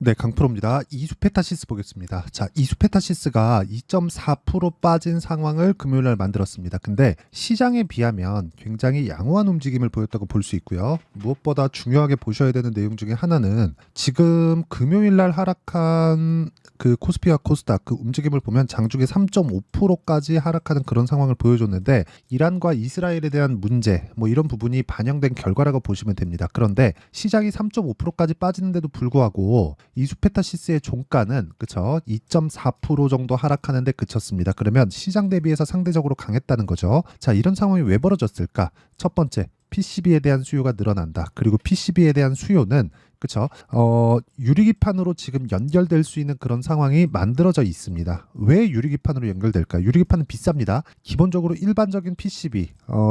네, 강프로입니다. 이수페타시스 보겠습니다. 자, 이수페타시스가 2.4% 빠진 상황을 금요일 날 만들었습니다. 근데 시장에 비하면 굉장히 양호한 움직임을 보였다고 볼 수 있고요. 무엇보다 중요하게 보셔야 되는 내용 중에 하나는 지금 금요일 날 하락한 그 코스피와 코스닥 그 움직임을 보면 장중에 3.5%까지 하락하는 그런 상황을 보여줬는데 이란과 이스라엘에 대한 문제 뭐 이런 부분이 반영된 결과라고 보시면 됩니다. 그런데 시장이 3.5%까지 빠지는데도 불구하고 이수페타시스의 종가는 그쵸 2.4% 정도 하락하는데 그쳤습니다. 그러면 시장 대비해서 상대적으로 강했다는 거죠. 자, 이런 상황이 왜 벌어졌을까? 첫 번째, PCB에 대한 수요가 늘어난다. 그리고 PCB에 대한 수요는 그쵸? 유리기판으로 지금 연결될 수 있는 그런 상황이 만들어져 있습니다. 왜 유리기판으로 연결될까? 유리기판은 비쌉니다. 기본적으로 일반적인 PCB,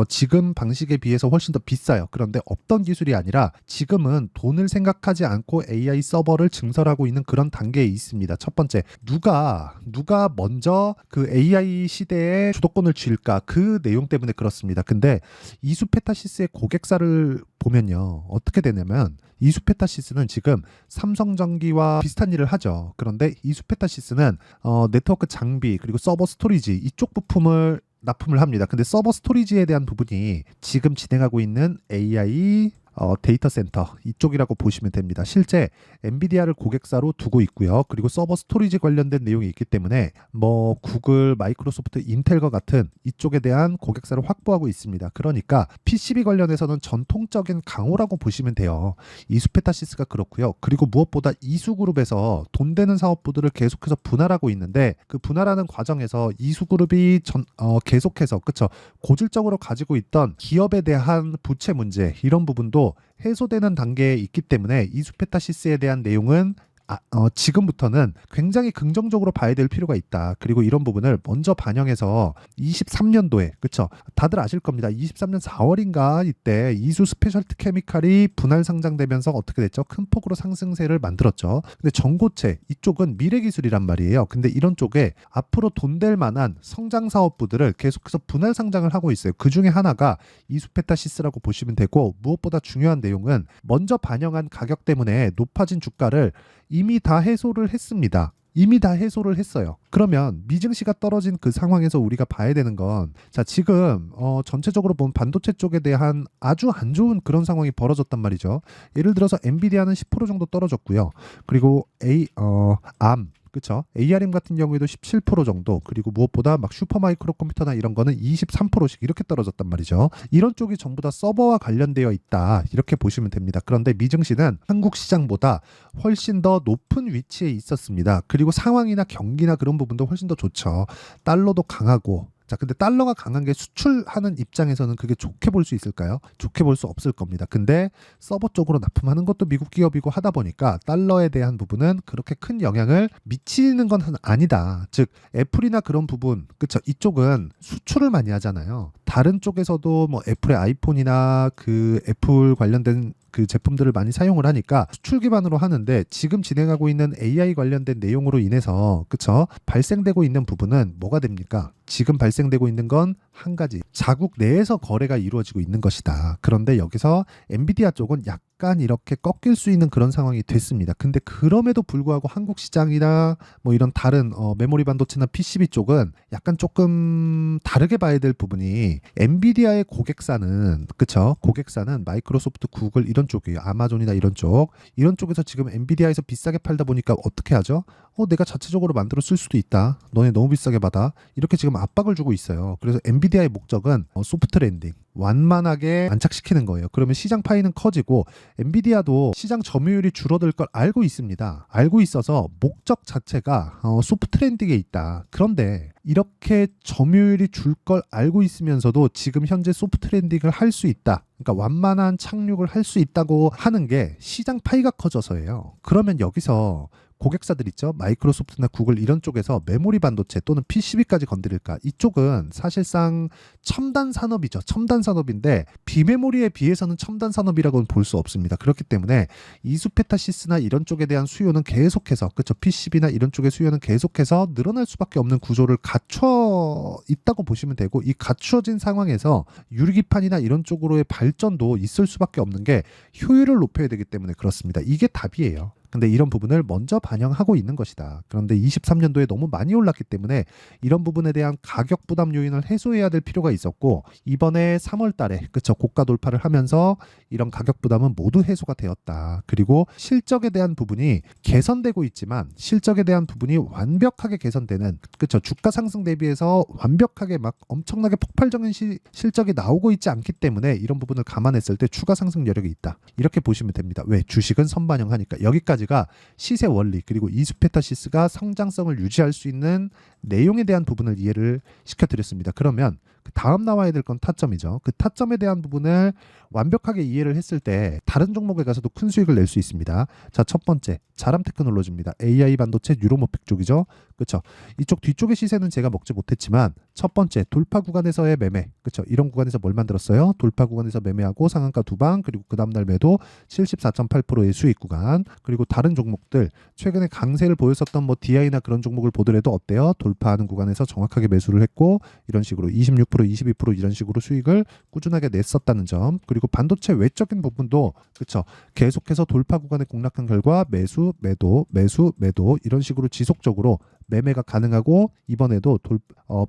지금 방식에 비해서 훨씬 더 비싸요. 그런데 없던 기술이 아니라 지금은 돈을 생각하지 않고 AI 서버를 증설하고 있는 그런 단계에 있습니다. 첫 번째, 누가 먼저 그 AI 시대에 주도권을 쥘까? 그 내용 때문에 그렇습니다. 근데 이수페타시스의 고객사를 보면요. 어떻게 되냐면 이수페타시스는 지금 삼성전기와 비슷한 일을 하죠. 그런데 이수페타시스는 네트워크 장비 그리고 서버 스토리지 이쪽 부품을 납품을 합니다. 근데 서버 스토리지에 대한 부분이 지금 진행하고 있는 AI 데이터 센터 이쪽이라고 보시면 됩니다. 실제 엔비디아를 고객사로 두고 있고요. 그리고 서버 스토리지 관련된 내용이 있기 때문에 뭐 구글, 마이크로소프트, 인텔과 같은 이쪽에 대한 고객사를 확보하고 있습니다. 그러니까 PCB 관련해서는 전통적인 강호라고 보시면 돼요. 이수페타시스가 그렇고요. 그리고 무엇보다 이수그룹에서 돈 되는 사업부들을 계속해서 분할하고 있는데 그 분할하는 과정에서 이수그룹이 계속해서 그쵸 고질적으로 가지고 있던 기업에 대한 부채 문제 이런 부분도 해소되는 단계에 있기 때문에 이수페타시스에 대한 내용은 지금부터는 굉장히 긍정적으로 봐야 될 필요가 있다. 그리고 이런 부분을 먼저 반영해서 23년도에 그쵸? 다들 아실 겁니다. 23년 4월인가 이때 이수 스페셜티 케미칼이 분할 상장되면서 어떻게 됐죠? 큰 폭으로 상승세를 만들었죠. 근데 전고체 이쪽은 미래 기술이란 말이에요. 근데 이런 쪽에 앞으로 돈 될 만한 성장 사업부들을 계속해서 분할 상장을 하고 있어요. 그 중에 하나가 이수페타시스라고 보시면 되고 무엇보다 중요한 내용은 먼저 반영한 가격 때문에 높아진 주가를 이미 다 해소를 했습니다. 이미 다 해소를 했어요. 그러면 미증시가 떨어진 그 상황에서 우리가 봐야 되는 건 자, 지금 전체적으로 보면 반도체 쪽에 대한 아주 안 좋은 그런 상황이 벌어졌단 말이죠. 예를 들어서 엔비디아는 10% 정도 떨어졌고요. 그리고 암 그쵸? ARM 같은 경우에도 17% 정도 그리고 무엇보다 막 슈퍼마이크로 컴퓨터나 이런 거는 23%씩 이렇게 떨어졌단 말이죠. 이런 쪽이 전부 다 서버와 관련되어 있다 이렇게 보시면 됩니다. 그런데 미증시는 한국 시장보다 훨씬 더 높은 위치에 있었습니다. 그리고 상황이나 경기나 그런 부분도 훨씬 더 좋죠. 달러도 강하고 자, 근데 달러가 강한 게 수출하는 입장에서는 그게 좋게 볼 수 있을까요? 좋게 볼 수 없을 겁니다. 근데 서버 쪽으로 납품하는 것도 미국 기업이고 하다 보니까 달러에 대한 부분은 그렇게 큰 영향을 미치는 건 아니다. 즉, 애플이나 그런 부분, 그쵸? 이쪽은 수출을 많이 하잖아요. 다른 쪽에서도 뭐 애플의 아이폰이나 그 애플 관련된 그 제품들을 많이 사용을 하니까 수출 기반으로 하는데 지금 진행하고 있는 AI 관련된 내용으로 인해서 그쵸? 발생되고 있는 부분은 뭐가 됩니까? 지금 발생되고 있는 건 한 가지 자국 내에서 거래가 이루어지고 있는 것이다. 그런데 여기서 엔비디아 쪽은 약간 이렇게 꺾일 수 있는 그런 상황이 됐습니다. 근데 그럼에도 불구하고 한국 시장이나 뭐 이런 다른 메모리 반도체나 PCB 쪽은 약간 조금 다르게 봐야 될 부분이 엔비디아의 고객사는 그쵸? 고객사는 마이크로소프트, 구글 이런 쪽이에요. 아마존이나 이런 쪽에서 지금 엔비디아에서 비싸게 팔다 보니까 어떻게 하죠? 내가 자체적으로 만들어 쓸 수도 있다. 너네 너무 비싸게 받아. 이렇게 지금 압박을 주고 있어요. 그래서 엔비디아의 목적은 소프트 랜딩, 완만하게 안착시키는 거예요. 그러면 시장 파이는 커지고 엔비디아도 시장 점유율이 줄어들 걸 알고 있습니다. 알고 있어서 목적 자체가 소프트 랜딩에 있다. 그런데 이렇게 점유율이 줄 걸 알고 있으면서도 지금 현재 소프트 랜딩을 할 수 있다. 그러니까 완만한 착륙을 할 수 있다고 하는 게 시장 파이가 커져서예요. 그러면 여기서 고객사들 있죠. 마이크로소프트나 구글 이런 쪽에서 메모리 반도체 또는 PCB까지 건드릴까? 이쪽은 사실상 첨단 산업이죠. 첨단 산업인데 비메모리에 비해서는 첨단 산업이라고는 볼 수 없습니다. 그렇기 때문에 이수페타시스나 이런 쪽에 대한 수요는 계속해서 그렇죠. PCB나 이런 쪽의 수요는 계속해서 늘어날 수밖에 없는 구조를 갖춰 있다고 보시면 되고 이 갖추어진 상황에서 유리기판이나 이런 쪽으로의 발전도 있을 수밖에 없는 게 효율을 높여야 되기 때문에 그렇습니다. 이게 답이에요. 근데 이런 부분을 먼저 반영하고 있는 것이다. 그런데 23년도에 너무 많이 올랐기 때문에 이런 부분에 대한 가격 부담 요인을 해소해야 될 필요가 있었고, 이번에 3월 달에 그쵸, 고가 돌파를 하면서 이런 가격 부담은 모두 해소가 되었다. 그리고 실적에 대한 부분이 개선되고 있지만 실적에 대한 부분이 완벽하게 개선되는, 그쵸, 주가 상승 대비해서 완벽하게 막 엄청나게 폭발적인 실적이 나오고 있지 않기 때문에 이런 부분을 감안했을 때 추가 상승 여력이 있다. 이렇게 보시면 됩니다. 왜? 주식은 선반영하니까. 여기까지가 시세 원리 그리고 이수페타시스가 성장성을 유지할 수 있는 내용에 대한 부분을 이해를 시켜드렸습니다. 그러면 그 다음 나와야 될 건 타점이죠. 그 타점에 대한 부분을 완벽하게 이해를 했을 때 다른 종목에 가서도 큰 수익을 낼 수 있습니다. 자, 첫 번째 자람 테크놀로지입니다. AI 반도체 뉴로모픽 쪽이죠. 그렇죠. 이쪽 뒤쪽의 시세는 제가 먹지 못했지만 첫 번째 돌파 구간에서의 매매, 그렇죠. 이런 구간에서 뭘 만들었어요? 돌파 구간에서 매매하고 상한가 두 방, 그리고 그 다음날 매도 74.8%의 수익 구간. 그리고 다른 종목들 최근에 강세를 보였었던 뭐 DI나 그런 종목을 보더라도 어때요? 돌파하는 구간에서 정확하게 매수를 했고 이런 식으로 26%, 22% 이런 식으로 수익을 꾸준하게 냈었다는 점. 그리고 반도체 외적인 부분도 그렇죠. 계속해서 돌파 구간에 공략한 결과 매수, 매도, 매수, 매도 이런 식으로 지속적으로 매매가 가능하고 이번에도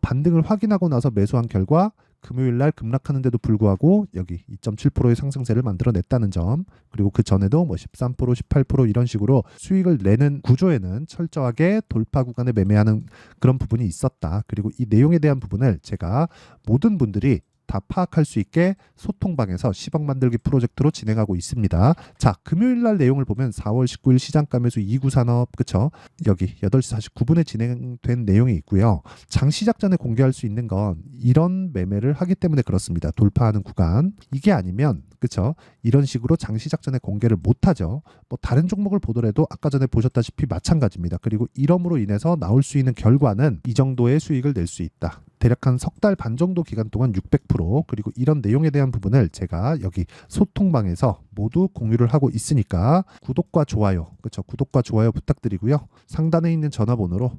반등을 확인하고 나서 매수한 결과 금요일 날 급락하는데도 불구하고 여기 2.7%의 상승세를 만들어냈다는 점. 그리고 그 전에도 뭐 13%, 18% 이런 식으로 수익을 내는 구조에는 철저하게 돌파 구간에 매매하는 그런 부분이 있었다. 그리고 이 내용에 대한 부분을 제가 모든 분들이 다 파악할 수 있게 소통방에서 10억 만들기 프로젝트로 진행하고 있습니다. 자, 금요일 날 내용을 보면 4월 19일 시장가 매수 2구 산업, 그쵸? 여기 8시 49분에 진행된 내용이 있고요. 장 시작 전에 공개할 수 있는 건 이런 매매를 하기 때문에 그렇습니다. 돌파하는 구간. 이게 아니면 그쵸? 이런 식으로 장 시작 전에 공개를 못하죠. 뭐 다른 종목을 보더라도 아까 전에 보셨다시피 마찬가지입니다. 그리고 이럼으로 인해서 나올 수 있는 결과는 이 정도의 수익을 낼 수 있다. 대략 한 석 달 반 정도 기간 동안 600%. 그리고 이런 내용에 대한 부분을 제가 여기 소통방에서 모두 공유를 하고 있으니까 구독과 좋아요, 그렇죠? 구독과 좋아요 부탁드리고요. 상단에 있는 전화번호로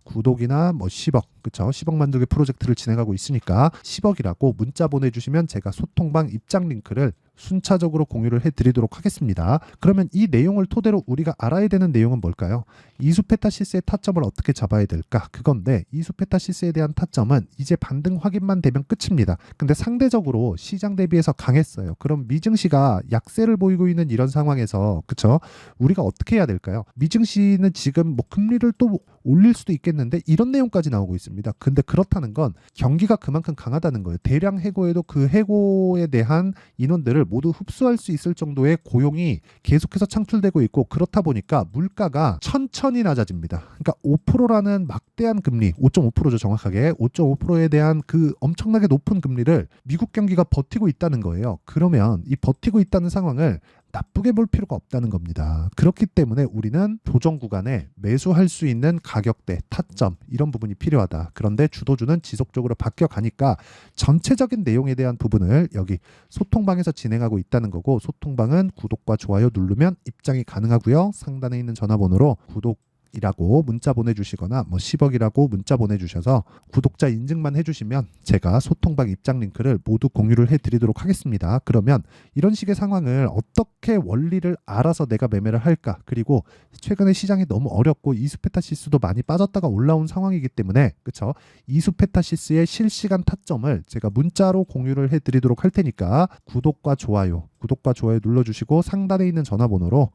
구독이나 뭐 10억, 그쵸? 10억 만들기 프로젝트를 진행하고 있으니까 10억이라고 문자 보내주시면 제가 소통방 입장 링크를 순차적으로 공유를 해드리도록 하겠습니다. 그러면 이 내용을 토대로 우리가 알아야 되는 내용은 뭘까요? 이수페타시스의 타점을 어떻게 잡아야 될까? 그건데 이수페타시스에 대한 타점은 이제 반등 확인만 되면 끝입니다. 근데 상대적으로 시장 대비해서 강했어요. 그럼 미증시가 약세를 보이고 있는 이런 상황에서 그쵸? 우리가 어떻게 해야 될까요? 미증시는 지금 뭐 금리를 또 올릴 수도 있겠는데 이런 내용까지 나오고 있습니다. 근데 그렇다는 건 경기가 그만큼 강하다는 거예요. 대량 해고에도 그 해고에 대한 인원들을 모두 흡수할 수 있을 정도의 고용이 계속해서 창출되고 있고 그렇다 보니까 물가가 천천히 낮아집니다. 그러니까 5%라는 막대한 금리, 5.5%죠 정확하게. 5.5%에 대한 그 엄청나게 높은 금리를 미국 경기가 버티고 있다는 거예요. 그러면 이 버티고 있다는 상황을 나쁘게 볼 필요가 없다는 겁니다. 그렇기 때문에 우리는 조정 구간에 매수할 수 있는 가격대, 타점 이런 부분이 필요하다. 그런데 주도주는 지속적으로 바뀌어 가니까 전체적인 내용에 대한 부분을 여기 소통방에서 진행하고 있다는 거고 소통방은 구독과 좋아요 누르면 입장이 가능하고요. 상단에 있는 전화번호로 이라고 문자 보내주시거나 뭐 10억이라고 문자 보내주셔서 구독자 인증만 해주시면 제가 소통방 입장 링크를 모두 공유를 해드리도록 하겠습니다. 그러면 이런 식의 상황을 어떻게 원리를 알아서 내가 매매를 할까? 그리고 최근에 시장이 너무 어렵고 이수페타시스도 많이 빠졌다가 올라온 상황이기 때문에 그쵸? 이수페타시스의 실시간 타점을 제가 문자로 공유를 해드리도록 할 테니까 구독과 좋아요 눌러주시고 상단에 있는 전화번호로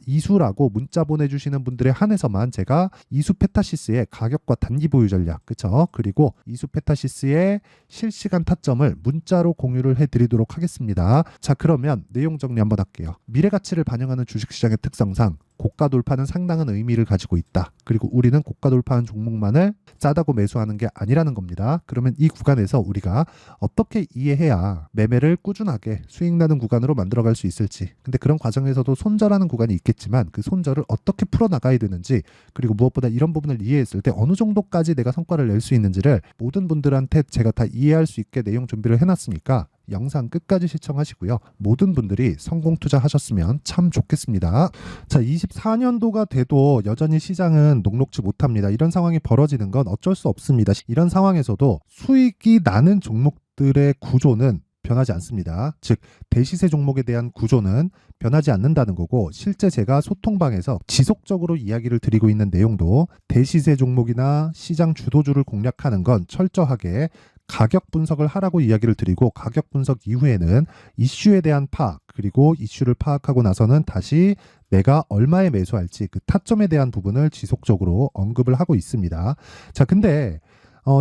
이수라고 문자 보내주시는 분들에 한해서만 제가 이수페타시스의 가격과 단기 보유 전략, 그쵸? 그리고 이수페타시스의 실시간 타점을 문자로 공유를 해드리도록 하겠습니다. 자, 그러면 내용 정리 한번 할게요. 미래 가치를 반영하는 주식시장의 특성상 고가 돌파는 상당한 의미를 가지고 있다. 그리고 우리는 고가 돌파한 종목만을 싸다고 매수하는 게 아니라는 겁니다. 그러면 이 구간에서 우리가 어떻게 이해해야 매매를 꾸준하게 수익 나는 구간으로 만들어갈 수 있을지. 근데 그런 과정에서도 손절하는 구간이 있겠지만 그 손절을 어떻게 풀어나가야 되는지 그리고 무엇보다 이런 부분을 이해했을 때 어느 정도까지 내가 성과를 낼 수 있는지를 모든 분들한테 제가 다 이해할 수 있게 내용 준비를 해놨으니까 영상 끝까지 시청하시고요. 모든 분들이 성공 투자하셨으면 참 좋겠습니다. 자, 24년도가 돼도 여전히 시장은 녹록지 못합니다. 이런 상황이 벌어지는 건 어쩔 수 없습니다. 이런 상황에서도 수익이 나는 종목들의 구조는 변하지 않습니다. 즉 대시세 종목에 대한 구조는 변하지 않는다는 거고, 실제 제가 소통방에서 지속적으로 이야기를 드리고 있는 내용도 대시세 종목이나 시장 주도주를 공략하는 건 철저하게 가격 분석을 하라고 이야기를 드리고, 가격 분석 이후에는 이슈에 대한 파악, 그리고 이슈를 파악하고 나서는 다시 내가 얼마에 매수할지 그 타점에 대한 부분을 지속적으로 언급을 하고 있습니다. 자, 근데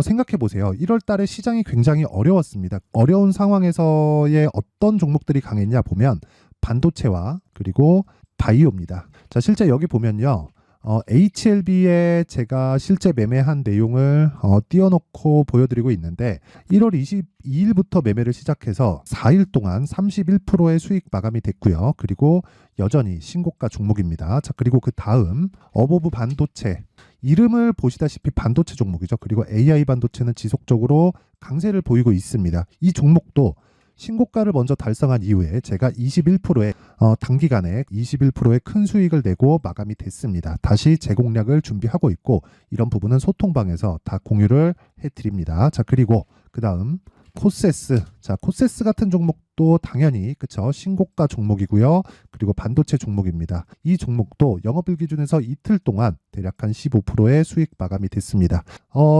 생각해 보세요. 1월 달에 시장이 굉장히 어려웠습니다. 어려운 상황에서의 어떤 종목들이 강했냐 보면 반도체와 그리고 바이오입니다. 자, 실제 여기 보면요. HLB에 제가 실제 매매한 내용을 띄워놓고 보여드리고 있는데, 1월 22일부터 매매를 시작해서 4일 동안 31%의 수익 마감이 됐고요. 그리고 여전히 신고가 종목입니다. 자, 그리고 그 다음 어보브 반도체, 이름을 보시다시피 반도체 종목이죠. 그리고 AI 반도체는 지속적으로 강세를 보이고 있습니다. 이 종목도 신고가를 먼저 달성한 이후에 제가 21%의 단기간에 21%의 큰 수익을 내고 마감이 됐습니다. 다시 재공략을 준비하고 있고, 이런 부분은 소통방에서 다 공유를 해드립니다. 자, 그리고 그 다음 코세스. 자, 코세스 같은 종목도 당연히 그쵸, 신고가 종목이고요. 그리고 반도체 종목입니다. 이 종목도 영업일 기준에서 이틀 동안 대략 한 15%의 수익 마감이 됐습니다.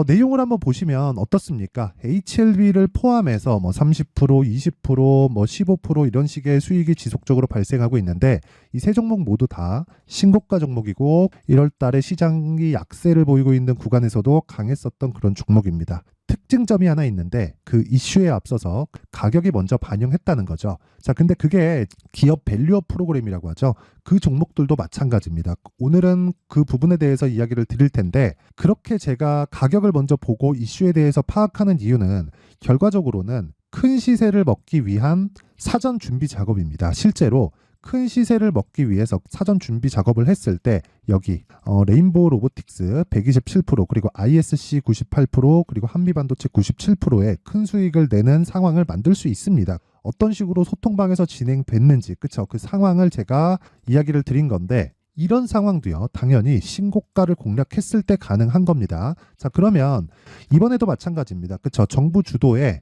내용을 한번 보시면 어떻습니까? HLB를 포함해서 뭐 30%, 20%, 뭐 15% 이런 식의 수익이 지속적으로 발생하고 있는데, 이 세 종목 모두 다 신고가 종목이고 1월 달에 시장이 약세를 보이고 있는 구간에서도 강했었던 그런 종목입니다. 특징점이 하나 있는데, 그 이슈에 앞서서 가격이 먼저 반영했다는 거죠. 자, 근데 그게 기업 밸류업 프로그램이라고 하죠. 그 종목들도 마찬가지입니다. 오늘은 그 부분에 대해서 이야기를 드릴 텐데, 그렇게 제가 가격을 먼저 보고 이슈에 대해서 파악하는 이유는 결과적으로는 큰 시세를 먹기 위한 사전 준비 작업입니다. 실제로 큰 시세를 먹기 위해서 사전 준비 작업을 했을 때 여기 레인보우 로보틱스 127%, 그리고 ISC 98%, 그리고 한미반도체 97%의 큰 수익을 내는 상황을 만들 수 있습니다. 어떤 식으로 소통방에서 진행됐는지, 그쵸? 그 상황을 제가 이야기를 드린 건데, 이런 상황도요, 당연히 신고가를 공략했을 때 가능한 겁니다. 자, 그러면 이번에도 마찬가지입니다. 그쵸? 정부 주도의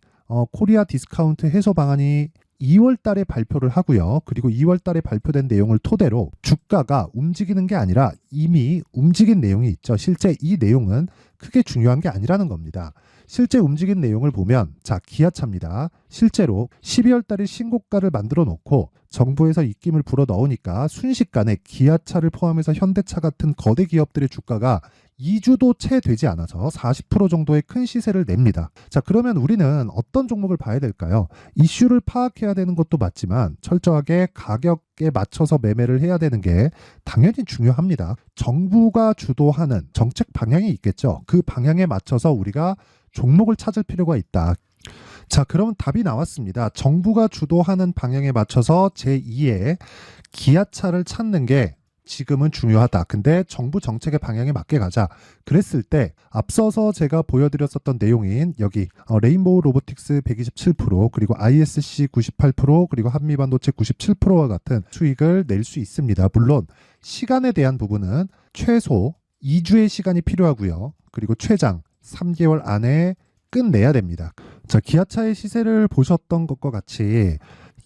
코리아 디스카운트 해소 방안이 2월 달에 발표를 하고요. 그리고 2월 달에 발표된 내용을 토대로 주가가 움직이는 게 아니라 이미 움직인 내용이 있죠. 실제 이 내용은 크게 중요한 게 아니라는 겁니다. 실제 움직인 내용을 보면, 자, 기아차입니다. 실제로 12월 달에 신고가를 만들어 놓고 정부에서 입김을 불어 넣으니까 순식간에 기아차를 포함해서 현대차 같은 거대 기업들의 주가가 2주도 채 되지 않아서 40% 정도의 큰 시세를 냅니다. 자, 그러면 우리는 어떤 종목을 봐야 될까요? 이슈를 파악해야 되는 것도 맞지만 철저하게 가격에 맞춰서 매매를 해야 되는 게 당연히 중요합니다. 정부가 주도하는 정책 방향이 있겠죠. 그 방향에 맞춰서 우리가 종목을 찾을 필요가 있다. 자, 그러면 답이 나왔습니다. 정부가 주도하는 방향에 맞춰서 제2의 기아차를 찾는 게 지금은 중요하다. 근데 정부 정책의 방향에 맞게 가자. 그랬을 때 앞서서 제가 보여드렸었던 내용인 여기 레인보우 로보틱스 127%, 그리고 ISC 98%, 그리고 한미반도체 97%와 같은 수익을 낼 수 있습니다. 물론 시간에 대한 부분은 최소 2주의 시간이 필요하고요. 그리고 최장 3개월 안에 끝내야 됩니다. 자, 기아차의 시세를 보셨던 것과 같이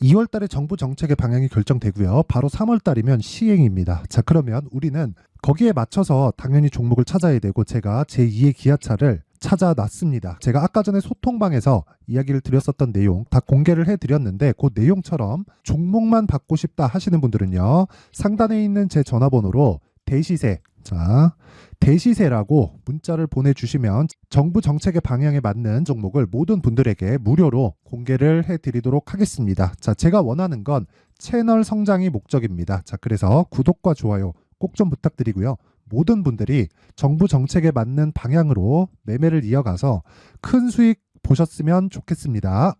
2월 달에 정부 정책의 방향이 결정되고요. 바로 3월 달이면 시행입니다. 자, 그러면 우리는 거기에 맞춰서 당연히 종목을 찾아야 되고, 제가 제2의 기아차를 찾아놨습니다. 제가 아까 전에 소통방에서 이야기를 드렸었던 내용 다 공개를 해드렸는데, 그 내용처럼 종목만 받고 싶다 하시는 분들은요, 상단에 있는 제 전화번호로 대시세, 자, 대시세라고 문자를 보내주시면 정부 정책의 방향에 맞는 종목을 모든 분들에게 무료로 공개를 해드리도록 하겠습니다. 자, 제가 원하는 건 채널 성장이 목적입니다. 자, 그래서 구독과 좋아요 꼭 좀 부탁드리고요. 모든 분들이 정부 정책에 맞는 방향으로 매매를 이어가서 큰 수익 보셨으면 좋겠습니다.